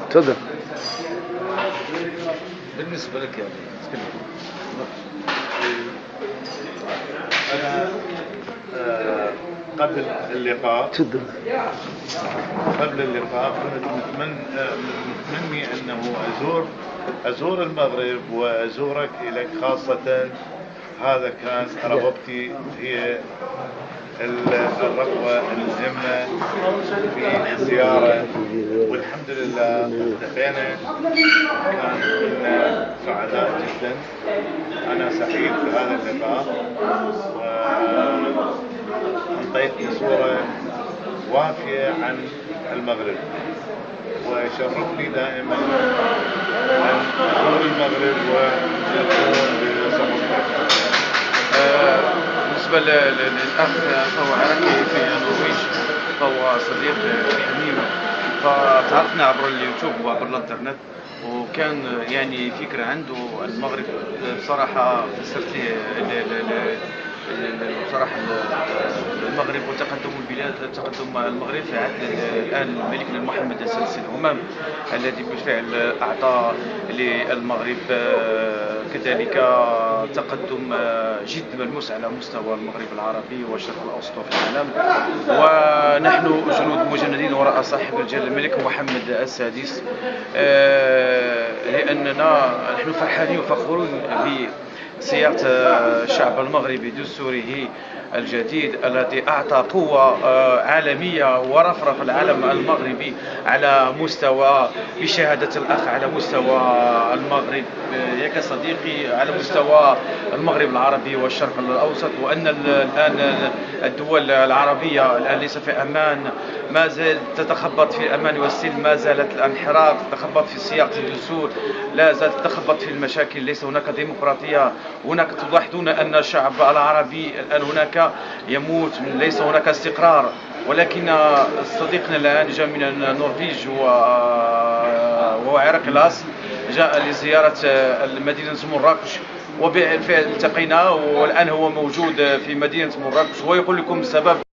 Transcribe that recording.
تفضل. بالنسبة لك يعني أنا قبل اللقاء تفضل. كنت متمني أنه أزور المغرب وأزورك إليك خاصة. هذا كان رغبتي، هي الرغبة المهمة في الزيارة، والحمد لله التقينا. كنا سعداء جدا. أنا سعيد بهذا اللقاء وأعطيتني صورة وافية عن المغرب، ويشرفني دائما أن أزور المغرب وأكون بصحبتك. بالنسبة للأخ فهو عراقي في النرويج، فهو صديق حميم، فتعرفنا عبر اليوتيوب وعبر الانترنت، وكان يعني فكرة عنده المغرب. بصراحة فسرت بصراحة المغرب وتقدم البلاد، تقدم المغرب في عهد الآن ملكنا محمد السادس الهمام، الذي بالفعل أعطى للمغرب كذلك تقدم جد ملموس على مستوى المغرب العربي والشرق الأوسط وفي العالم. ونحن جنود مجندين وراء صاحب الجلالة الملك محمد السادس، لأننا نحن فرحانين وفخورون بصياغة الشعب المغربي دستوره الجديد الذي أعطى قوة عالمية ورفرف العالم المغربي على مستوى، بشهادة الأخ، على مستوى المغرب ياك صديقي، على مستوى المغرب العربي والشرق الأوسط. وأن الآن الدول العربية الآن ليس في أمان، ما زالت تتخبط في الأمان والسلم، ما زالت الانحراف تتخبط في صياغة الدستور، لا زالت تتخبط في المشاكل، ليس هناك ديمقراطية. هناك تلاحظون أن الشعب العربي الآن هناك يموت، ليس هناك استقرار. ولكن صديقنا الآن جاء من النرويج وهو عراقي الأصل، جاء لزيارة مدينة مراكش، وبالفعل التقينا، والآن هو موجود في مدينة مراكش ويقول لكم السبب.